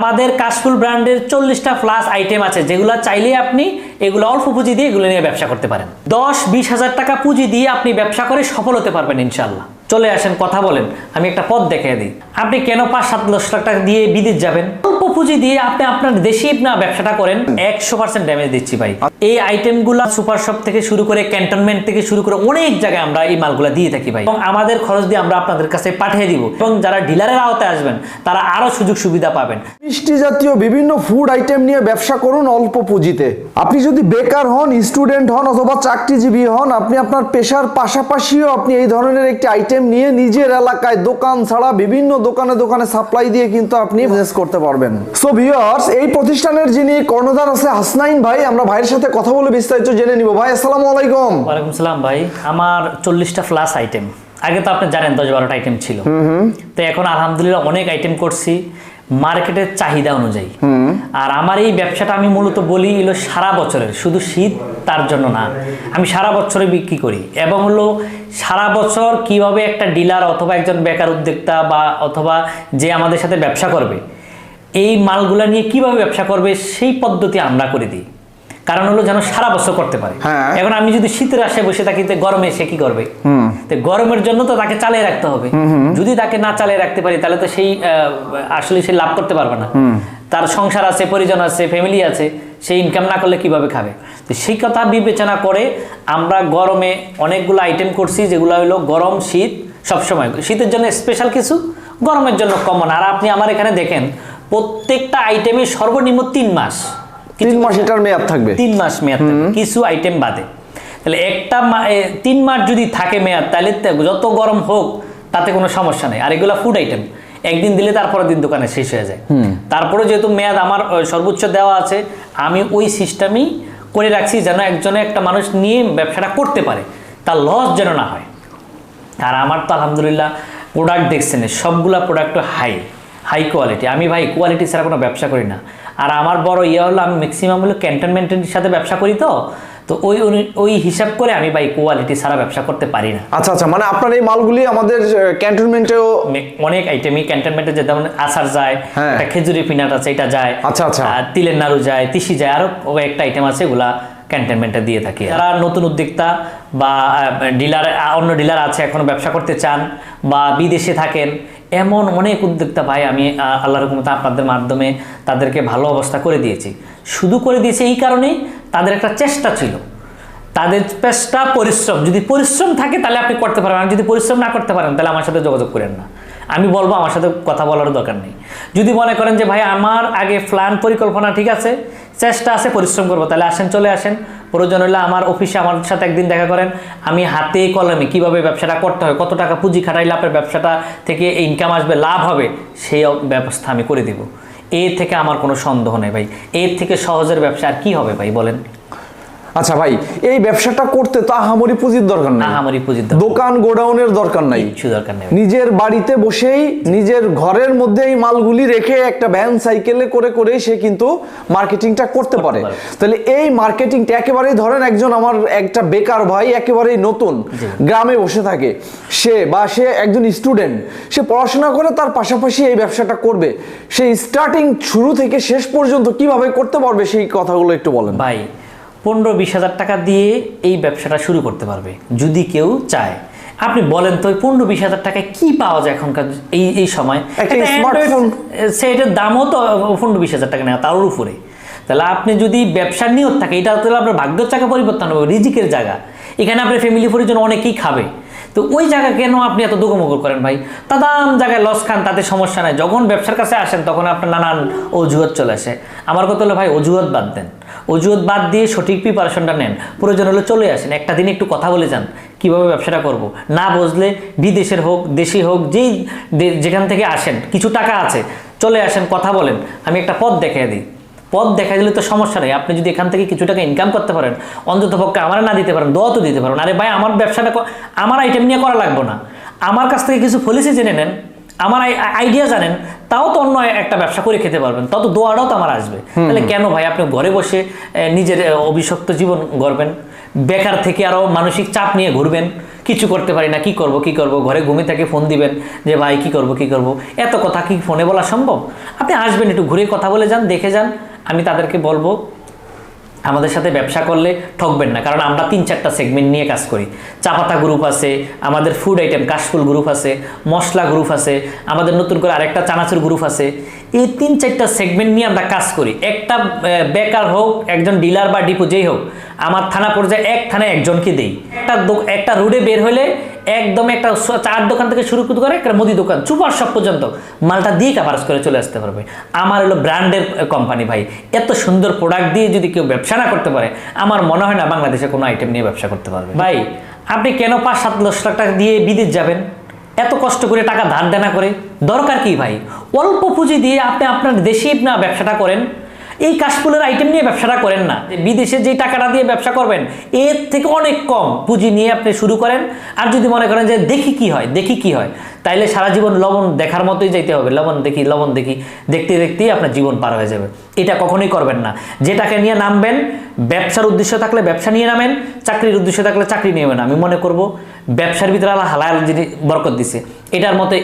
আমাদের কাশফুল ব্র্যান্ডের 40টা প্লাস আইটেম আছে, যেগুলো চাইলে আপনি এগুলো অল্প পুঁজি দিয়ে এগুলো নিয়ে ব্যবসা করতে পারেন। 10-20 হাজার টাকা পুঁজি দিয়ে আপনি ব্যবসা করে সফল হতে পারবেন ইনশাল্লাহ। চলে আসেন, কথা বলেন, আমি একটা পথ দেখিয়ে দিই। আপনি কেন 5-7 লাখ টাকা দিয়ে বিদেশ যাবেন? অল্প পুঁজি দিয়ে আপনি আপনার দেশেই না ব্যবসাটা করেন। 100% ড্যামেজ দিচ্ছি ভাই। এই আইটেমগুলো সুপার শপ থেকে শুরু করে ক্যান্টনমেন্ট থেকে শুরু করে অনেক জায়গায় আমরা এই মালগুলো দিয়ে থাকি ভাই, এবং আমাদের খরচ দিয়ে আমরা আপনাদের কাছে পাঠিয়ে দিব, এবং যারা ডিলারের আওতায় আসবেন তারা আরো সুযোগ সুবিধা পাবেন। মিষ্টি জাতীয় বিভিন্ন ফুড আইটেম নিয়ে ব্যবসা করুন অল্প পুঁজিতে। আপনি যদি বেকার হন, স্টুডেন্ট হন অথবা চাকরিজীবী হন, আপনি আপনার পেশার পাশাপাশিও আপনি এই ধরনের একটি আইটেম নিয়ে নিজের এলাকায় দোকান ছাড়া বিভিন্ন দোকানে দোকানে সাপ্লাই দিয়ে কিন্তু আপনি বিজনেস করতে পারবেন। সো ভিউয়ার্স, এই প্রতিষ্ঠানের যিনি কর্ণধার আছে হাসনাইন ভাই, আমরা ভাইয়ের সাথে কথা বলে বিস্তারিত জেনে নিব। ভাই আসসালামু আলাইকুম। ওয়ালাইকুম সালাম ভাই। আমার 40টা প্লাস আইটেম, আগে তো আপনি জানেন 10-12টা আইটেম ছিল, তো এখন আলহামদুলিল্লাহ অনেক আইটেম করছি মার্কেটের চাহিদা অনুযায়ী। আর আমার এই ব্যবসাটা আমি মূলত বলি হলো সারা বছরের, শুধু শীত তার জন্য না, আমি সারা বছরে বিক্রি করি। এবং হলো সারা বছর কিভাবে একটা ডিলার অথবা একজন বেকার উদ্যোক্তা বা অথবা যে আমাদের সাথে ব্যবসা করবে এই মালগুলা নিয়ে কিভাবে ব্যবসা করবে সেই পদ্ধতি আমরা করে দিই, কারণ হলো যেন সারা বছর করতে পারে। এখন আমি যদি শীতের আসে বসে থাকি, গরমে সে কি করবে? তো গরমের জন্য তো তাকে চালিয়ে রাখতে হবে। যদি তাকে না চালিয়ে রাখতে পারি তাহলে তো সেই আসলে সে লাভ করতে পারবে না। তার সংসার আছে, পরিজন আছে, ফ্যামিলি আছে, সে ইনকাম না করলে কিভাবে খাবে? তো সেই কথা বিবেচনা করে আমরা গরমে অনেকগুলো আইটেম করছি, যেগুলো হলো গরম শীত সবসময়, শীতের জন্য স্পেশাল কিছু, গরমের জন্য কমন। আর আপনি আমার এখানে দেখেন প্রত্যেকটা আইটেমে সর্বনিম্ন 3 মাস, 3 মাস এটার মেয়াদ থাকবে, 3 মাস মেয়াদ থাকবে কিছু আইটেম বাদে। তাহলে একটা 3 মাস যদি থাকে মেয়াদ, তাহলে যত গরম হোক তাতে কোনো সমস্যা নেই। আর এগুলো ফুড আইটেম, একদিন দিলে তারপরের দিন দোকানে শেষ হয়ে যায়। তারপরে যেহেতু মেয়াদ আমার সর্বোচ্চ দেওয়া আছে, আমি ওই সিস্টেমই করে রাখছি যেন একজনে একটা মানুষ নিয়ে ব্যবসাটা করতে পারে, তার লস যেন না হয়। আর আমার তো আলহামদুলিল্লাহ প্রোডাক্ট দেখছেন, সবগুলা প্রোডাক্ট হাই কোয়ালিটি। আমি ভাই কোয়ালিটি ছাড়া কোনো ব্যবসা করি না। আর আমার বড় হলো আমি ম্যাক্সিমাম হলো ক্যান্টনমেন্টের সাথে ব্যবসা করি, তো ওই হিসাব করে আমি ভাই কোয়ালিটি ছাড়া ব্যবসা করতে পারি না। আচ্ছা আচ্ছা, মানে আপনার এই মালগুলি আমাদের ক্যান্টনমেন্টেও অনেক আইটেমই ক্যান্টনমেন্টে যায়, যেমন আচার যায়, একটা খেজুরি পিনাট আছে এটা যায়, আচ্ছা আচ্ছা, তিলের নাড়ু যায়, তিসি যায়, আরো একটা আইটেম আছে, এগুলা ক্যান্টনমেন্টে দিয়ে থাকি। যারা নতুন উদ্যোক্তা বা ডিলার, অন্য ডিলার আছে এখনো ব্যবসা করতে চান বা বিদেশে থাকেন, এমন অনেক উদ্যোক্তা ভাই আমি আল্লাহর রহমতে আপনাদের মাধ্যমে তাদেরকে ভালো অবস্থা করে দিয়েছি। শুধু করে দিয়েছি এই কারণেই তাদের একটা চেষ্টা ছিল, তাদের চেষ্টা, পরিশ্রম। যদি পরিশ্রম থাকে তাহলে আপনি করতে পারবেন, আর যদি পরিশ্রম না করতে পারেন তাহলে আমার সাথে যোগাযোগ করেন না। আমি বলবো আমার সাথে কথা বলার দরকার নেই। যদি মনে করেন যে ভাই আমার আগে প্ল্যান পরিকল্পনা ঠিক আছে, চেষ্টা আছে, পরিশ্রম করবো, তাহলে আসেন, চলে আসেন। প্রয়োজন হলে আমার অফিসে আমার সাথে একদিন দেখা করেন, আমি হাতে কলমে কিভাবে ব্যবসাটা করতে হয়, কত টাকা পুঁজি খাটাইলে আপনার ব্যবসাটা থেকে ইনকাম আসবে, লাভ হবে, সেই ব্যবস্থা আমি করে দিব। এর থেকে আমার কোনো সন্দেহ নেই ভাই, এর থেকে সহজের ব্যবসা আর কি হবে ভাই বলেন? আচ্ছা ভাই, এই ব্যবসাটা করতে তো আহামরি পুঁজির দরকার নাই, আহামরি পুঁজির দোকান গোডাউনের দরকার নাই, কিছু দরকার নেই। নিজের বাড়িতে বসেই নিজের ঘরের মধ্যে এই মালগুলি রেখে একটা ভ্যান সাইকেলে করে করে সে কিন্তু মার্কেটিংটা করতে পারে। তাহলে এই মার্কেটিংটা একেবারেই ধরেন একজন আমার একটা বেকার ভাই একেবারেই নতুন গ্রামে বসে থাকে, সে একজন স্টুডেন্ট, সে পড়াশোনা করে তার পাশাপাশি এই ব্যবসাটা করবে, সে স্টার্টিং শুরু থেকে শেষ পর্যন্ত কিভাবে করতে পারবে সেই কথাগুলো একটু বলেন ভাই। 15-20 হাজার টাকা দিয়ে এই ব্যবসাটা শুরু করতে পারবে যদি কেউ চায়। আপনি বলেন তো 15-20 হাজার টাকায় কি পাওয়া যায় এখনকার এই সময়? সেটার দামও তো 15-20 হাজার টাকা নেওয়া, তার উপরে। তাহলে আপনি যদি ব্যবসার নিয়ত থাকে, এটা তাহলে আপনার ভাগ্যের জায়গা পরিবর্তন হবে, রিজিকের জায়গা। এখানে আপনার ফ্যামিলি পরিজন অনেকেই খাবে, তো ওই জায়গা কেন আপনি এত দোকামোগর করেন ভাই? তাদাম জায়গায় লস খান, তাতে সমস্যা নাই। যখন ব্যবসার কাছে আসেন তখন আপনার নানান অজুহাত চলে আসে। আমার কথা হলো ভাই, অজুহাত বাদ দেন, অজুহাত বাদ দিয়ে সঠিক প্রিপারেশনটা নেন। প্রয়োজন হলে চলে আসেন, একটা দিন একটু কথা বলে যান কিভাবে ব্যবসাটা করব। না বুঝলে বিদেশের হোক দেশি হোক, যেখান থেকে আসেন, কিছু টাকা আছে, চলে আসেন, কথা বলেন, আমি একটা পথ দেখিয়ে দিই। পথ দেখা দিলে তো সমস্যা নেই। আপনি যদি এখান থেকে কিছু টাকা ইনকাম করতে পারেন, অন্তত পক্ষে আমার না দিতে পারেন, দোয়া তো দিতে পারেন। আরে ভাই, আমার ব্যবসাটা আমার আইটেম নিয়ে করা লাগবে না, আমার কাছ থেকে কিছু পলিসি জেনে নেন, আমার আইডিয়া জানেন, তাও তো অন্য একটা ব্যবসা করে খেতে পারবেন, তত দোয়াটাও তো আমার আসবে। তাহলে কেন ভাই আপনি ঘরে বসে নিজের অভিশপ্ত জীবন গড়বেন, বেকার থেকে আরো মানসিক চাপ নিয়ে ঘুরবেন? কিছু করতে পারি না, কি করব, ঘরে ঘুমিয়ে থাকে ফোন দিবেন যে ভাই কি করব, এত কথা কি ফোনে বলা সম্ভব? আপনি আসবেন, একটু ঘুরে কথা বলে যান, দেখে যান। আমি তাদেরকে বলবো আমাদের সাথে ব্যবসা করলে ঠকবেন না, কারণ আমরা 3-4টা সেগমেন্ট নিয়ে কাজ করি। চা পাতা গ্রুপ আছে, আমাদের ফুড আইটেম কাশফুল গ্রুপ আছে, মশলা গ্রুপ আছে, আমাদের নতুন করে আরেকটা চানাচুর গ্রুপ আছে। এই 3-4টা সেগমেন্ট নিয়ে আমরা কাজ করি। একটা বেকার হোক, একজন ডিলার বা ডিপো যেই হোক, আমার থানা পর্যায়ে এক থানায় একজনকে দেই। একটা রোডে বের হলে একদম একটা চার দোকান থেকে শুরু করে একটা মুদি দোকান সুপার শপ পর্যন্ত মালটা দিয়ে কাভারেজ করে চলে আসতে পারবে। আমার হলো ব্র্যান্ডের কোম্পানি ভাই, এত সুন্দর প্রোডাক্ট দিয়ে যদি কেউ ব্যবসা না করতে পারে, আমার মনে হয় না বাংলাদেশে কোনো আইটেম নিয়ে ব্যবসা করতে পারবে। ভাই আপনি কেন 5-7 লাখ টাকা দিয়ে বিদেশ যাবেন? এত কষ্ট করে টাকা ধার দেনা করে দরকার কি ভাই? অল্প পুঁজি দিয়ে আপনি আপনার দেশেই না ব্যবসাটা করেন। এই কাশফুলের আইটেম নিয়ে ব্যবসাটা করেন না, বিদেশে যে টাকাটা দিয়ে ব্যবসা করবেন এর থেকে অনেক কম পুঁজি নিয়ে আপনি শুরু করেন। আর যদি মনে করেন যে দেখি কি হয়, তাইলে সারা জীবন লবণ দেখার মতোই যাইতে হবে। লবণ দেখি দেখতে দেখতেই আপনার জীবন পার হয়ে যাবে। এটা কখনোই করবেন না। যেটাকে নিয়ে নামবেন, ব্যবসার উদ্দেশ্য থাকলে ব্যবসা নিয়ে নামেন, চাকরির উদ্দেশ্য থাকলে চাকরি নিয়ে নেবেন। আমি মনে করব ব্যবসার ভিতরে আল্লাহ হালাল জিনিস বরকত দিছে, এটার মতো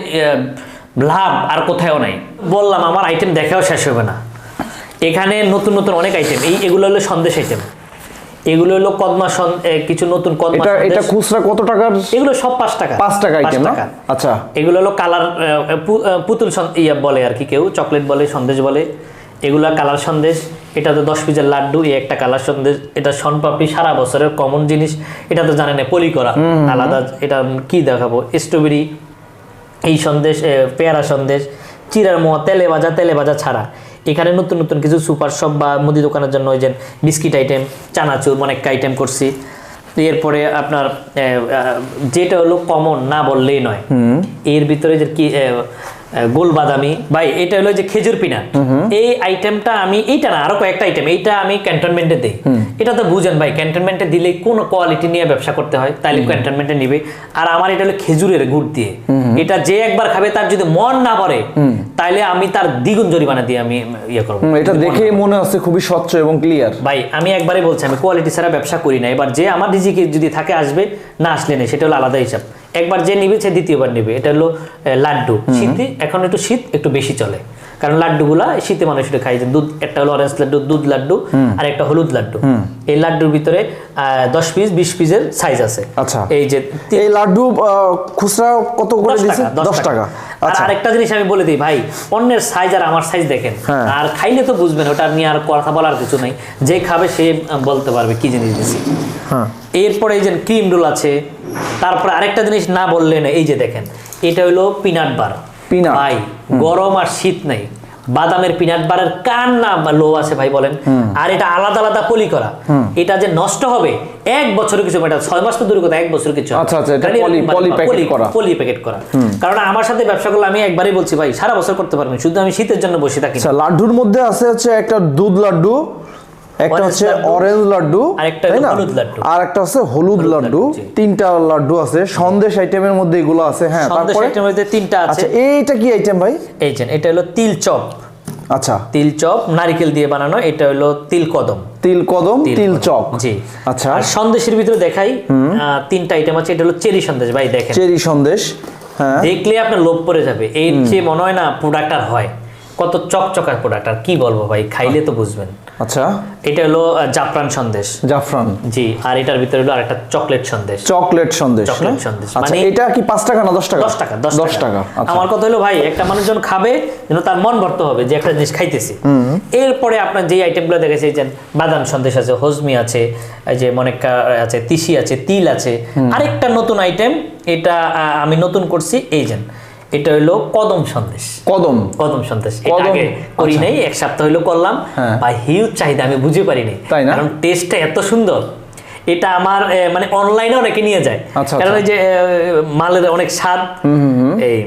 লাভ আর কোথাও নাই। বললাম আমার আইটেম দেখাও শেষ হবে না। এখানে নতুন অনেক আইটেম, এগুলো হলো সন্দেশ আইটেম, এগুলো হলো কদমা, কিছু নতুন কদমা। এটা খুচরা কত টাকার? এগুলো সব 5 টাকা। 5 টাকা আইটেম না? আচ্ছা। এগুলো হলো কালার পুতুল বলে আর কি, কেউ চকলেট বলে, সন্দেশ বলে। এগুলা কালার সন্দেশ। এটা তো 10 পিসের লাড্ডু, এই একটা কালার সন্দেশ। এটা শনপাপড়ি, সারা বছরের কমন জিনিস। এটা তো জানেন পলি করা আলাদা। এটা কি দেখাবো? স্ট্রবেরি এই সন্দেশ, পেয়ারা সন্দেশ, চিড়ার মোয়া, তেলে ভাজা ছাড়া। এখানে নতুন কিছু সুপার শপ বা মুদি দোকানের জন্য ওই যে বিস্কিট আইটেম, চানাচুর অনেক আইটেম করছি। এরপরে আপনার যেটা হলো কমন না বললেই নয়, এর ভিতরে যে কি গোল বাদামি ভাই, এটা হলো যে খেজুর পিনাট। এই আইটেমটা আমি, এইটা না আরো কয়েকটা আইটেম, এইটা আমি ক্যান্টনমেন্টে দিই। এটা তো বুঝেন ভাই, ক্যান্টনমেন্টে দিলে কোন কোয়ালিটি নিয়ে ব্যবসা করতে হয়, তাইলে ক্যান্টনমেন্টে নিবে। আর আমার এটা হলো খেজুরের গুড় দিয়ে। এটা যে একবার খাবে তার যদি মন না ভরে, তাইলে আমি তার দ্বিগুণ জরিমানা দিয়ে আমি করবো। এটা দেখে মনে হচ্ছে খুবই স্বচ্ছ এবং ক্লিয়ার। ভাই আমি একবারই বলছি, আমি কোয়ালিটি ছাড়া ব্যবসা করি না। এবার যে আমার রিজিকে যদি থাকে আসবে, না আসলে নেই, সেটা হলো আলাদা হিসাব। একবার যে নিবে সে দ্বিতীয়বার নিবে। এটা হলো লাড্ডু। শীতে এখন একটু শীত একটু বেশি চলে, কারণ লাড্ডুগুলা শীতে মানুষ খাই। যে দুধ, একটা হলো অরেঞ্জ লাড্ডু, দুধ লাড্ডু, আর একটা হলুদ লাড্ডু। এই লাড্ডুর ভিতরে 10 পিস 20 পিসের সাইজ আছে। আচ্ছা। এই যে এই লাড্ডু খুচরা কত করে দিয়েছে? 10 টাকা। আর আরেকটা জিনিস আমি বলে দিই ভাই, অন্যের সাইজ আর আমার সাইজ দেখেন, আর খাইলে তো বুঝবেন। ওটা নিয়ে আর কথা বলার কিছু নাই, যে খাবে সে বলতে পারবে কি জিনিস দিয়েছি। এরপরে এই যে ক্রিম রোল আছে। তারপরে আরেকটা জিনিস না বললে না, এই যে দেখেন, এটা হলো পিনাট বার। ভাই গরম আর শীত নাই, বাদামের পিনাট বারের কার না লো আছে ভাই বলেন। আর এটা আলাদা পলি করা। এটা যে নষ্ট হবে 1 বছরের কিছু, এটা 6 মাস তো দূরের কথা, 1 বছর কিছু। আচ্ছা, এটা পলি প্যাকেট করা। কারণ আমার সাথে ব্যবসা করলে আমি একবারই বলছি ভাই, সারা বছর করতে পারবেন, শুধু আমি শীতের জন্য বসে থাকি। আচ্ছা, লাড্ডুর মধ্যে আছে হচ্ছে একটা দুধ লাড্ডু, একটা হচ্ছে অরেঞ্জ লাড্ডু, তাই না? আর একটা আছে হলুদ লাড্ডু। 3টা লাড্ডু আছে। সন্দেশ আইটেমের মধ্যে এগুলো আছে। হ্যাঁ, তারপরে আইটেমের মধ্যে 3টা আছে। আচ্ছা, এইটা কি আইটেম ভাই? এটা হলো তিল চপ। আচ্ছা, তিল চপ নারকেল দিয়ে বানানো। এটা হলো তিল কদম, তিল চপ। জি। আচ্ছা, আর সন্দেশের ভিতরে দেখাই 3টা আইটেম আছে। এটা হলো চেরি সন্দেশ। ভাই দেখেন, চেরি সন্দেশ, হ্যাঁ, দেখলে আপনার লোভ পড়ে যাবে। এর যে মনে হয় না প্রোডাক্ট আর হয়, কত চকচকার প্রোডাক্ট, আর কি বলবো ভাই, খাইলে তো বুঝবেন। আচ্ছা, এটা হলো জাফরান সন্দেশ। জাফরান, জি। আর এটার ভিতরে হলো আরেকটা চকলেট সন্দেশ। মানে এটা কি 5 টাকা না 10 টাকা? 10 টাকা। আমার কথা হলো ভাই, একটা মানুষ যখন খাবে যেন তার মন ভরতে হবে যে একটা জিনিস খাইতেছি। এরপরে আপনার যে আইটেমগুলো দেখেছি, যে বাদাম সন্দেশ আছে, হজমি আছে, এই যে মনেকা আছে, তিসি আছে, তিল আছে। আরেকটা নতুন আইটেম, এটা আমি নতুন করছি, এই যে এটা হলো কদম সন্দেশ। কদম সন্দেশ এটা আগে করি নাই, 1 সপ্তাহ হলো করলাম। ভাই হিউজ চাহিদা, আমি বুঝে পারি নাই, কারণ টেস্টটা এত সুন্দর। এটা আমার মানে অনলাইনে অনেকে নিয়ে যায়, কারণ ওই যে মালের অনেক স্বাদ। এই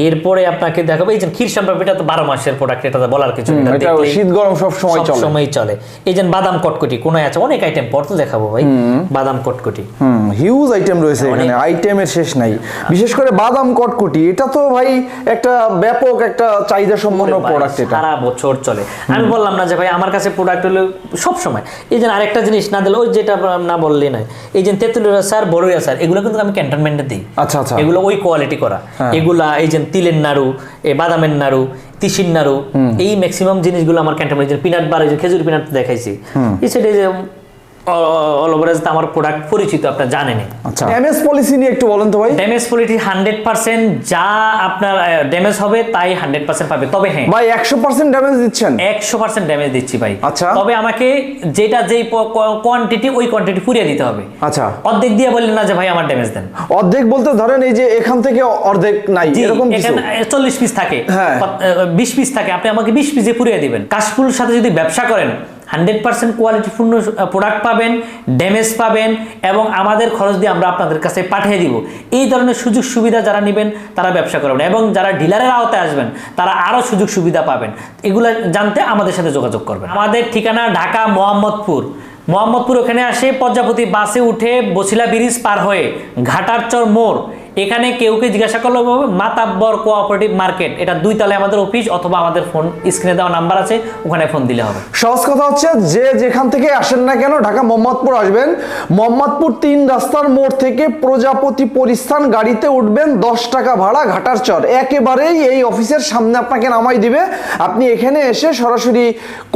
এরপরে আপনাকে দেখাবো এই যে ক্ষীর সম্রাট, এটা তো 12 মাসের প্রোডাক্ট, এটা তো বলার কিছু নেই, এটা শীত গরম সব সময় চলে, সব সময় চলে। এই যে বাদাম কটকটি কোনায় আছে, অনেক আইটেম পর তো দেখাবো ভাই, বাদাম কটকটি হিউজ আইটেম রয়েছে এখানে, আইটেমের শেষ নাই। বিশেষ করে বাদাম কটকটি, এটা তো ভাই একটা ব্যাপক একটা চাহিদা সম্পন্ন প্রোডাক্ট, এটা সারা বছর চলে। আমি বললাম না যে ভাই আমার কাছে প্রোডাক্ট হলো সব সময়। এই যে আরেকটা জিনিস না দিলে, ওই যেটা না বললে নয়, এই যে তেঁতুলের আচার, বড়ই আচার, এগুলো কিন্তু আমি ক্যান্টনমেন্টে দিই। আচ্ছা আচ্ছা, এগুলো ওই কোয়ালিটি করা। এগুলা এই যে তিলের নাড়ু, এই বাদামের নাড়ু, তিসির নাড়ু, এই ম্যাক্সিমাম জিনিসগুলো আমার ক্যান্টনমেন্ট, পিনাট বার, এই যে খেজুর পিনাট দেখাইছি, এই সেটা যে অল ওভার আমার প্রোডাক্ট পরিচিত, আপনারা জানেনই। আচ্ছা, ড্যামেজ পলিসি নিয়ে একটু বলেন তো ভাই। ড্যামেজ পলিসি 100%, যা আপনার ড্যামেজ হবে তাই 100% পাবে। তবে হ্যাঁ ভাই 100% ড্যামেজ দিচ্ছেন? 100% ড্যামেজ দিচ্ছি ভাই। আচ্ছা, তবে আমাকে যেটা যেই কোয়ান্টিটি, ওই কোয়ান্টিটি পুরিয়ে দিতে হবে। আচ্ছা, অর্ধেক দিয়ে বললেন না যে ভাই আমার ড্যামেজ দেন। অর্ধেক বলতে ধরেন এই যে এখান থেকে অর্ধেক নাই, এরকম কিছু? এখানে 40 পিস থাকে, 20 পিস থাকে, আপনি আমাকে 20 পিসে পুরিয়ে দিবেন। কাশফুলের সাথে যদি ব্যবসা করেন 100% কোয়ালিটিপূর্ণ প্রোডাক্ট পাবেন, ড্যামেজ পাবেন, এবং আমাদের খরচ দিয়ে আমরা আপনাদের কাছে পাঠিয়ে দিব। এই ধরনের সুযোগ সুবিধা যারা নেবেন তারা ব্যবসা করবেন, এবং যারা ডিলারের আওতায় আসবেন তারা আরও সুযোগ সুবিধা পাবেন। এগুলো জানতে আমাদের সাথে যোগাযোগ করবেন। আমাদের ঠিকানা ঢাকা মোহাম্মদপুর। ওখানে আসে পদ্মাবতী বাসে উঠে বছিলা ব্রিজ পার হয়ে ঘাটারচর মোড়, এখানে কেউকে জিজ্ঞাসা করলে মাতাব্বর কোঅপারেটিভ মার্কেট, এটা 2 তলায় আমাদের অফিস, অথবা আমাদের ফোন স্ক্রিনে দেওয়া নাম্বার আছে, ওখানে ফোন দিলে হবে। সহজ কথা হচ্ছে, যে যেখান থেকে আসেন না কেন ঢাকা মোহাম্মদপুর আসবেন, মোহাম্মদপুর 3 রাস্তার মোড় থেকে প্রজাপতি পরিস্থান গাড়িতে উঠবেন, 10 টাকা ভাড়া, ঘাটারচর, একেবারেই এই অফিসের সামনে আপনাকে নামাই দিবে। আপনি এখানে এসে সরাসরি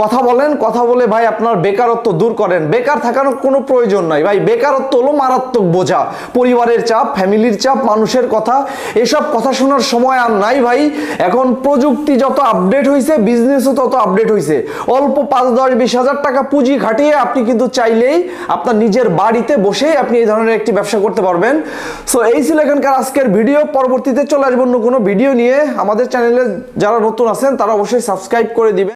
কথা বলেন, কথা বলে ভাই আপনার বেকারত্ব দূর করেন। বেকার থাকার কোনো প্রয়োজন নাই ভাই, বেকারত্ব হলো মারাত্মক বোঝা, পরিবারের চাপ, ফ্যামিলির চাপ, মানুষের কথা, এসব কথা শোনার সময় আর নাই ভাই। এখন প্রযুক্তি যত আপডেট হয়েছে, বিজনেসও তত আপডেট হয়েছে। অল্প 5-10-20 হাজার টাকা পুঁজি খাটিয়ে আপনি কিন্তু চাইলেই আপনার নিজের বাড়িতে বসে আপনি এই ধরনের একটি ব্যবসা করতে পারবেন। সো এই ছিল এখানকার আজকের ভিডিও। পরবর্তীতে চলে আসবো অন্য কোনো ভিডিও নিয়ে। আমাদের চ্যানেলে যারা নতুন আছেন তারা অবশ্যই সাবস্ক্রাইব করে দিবেন।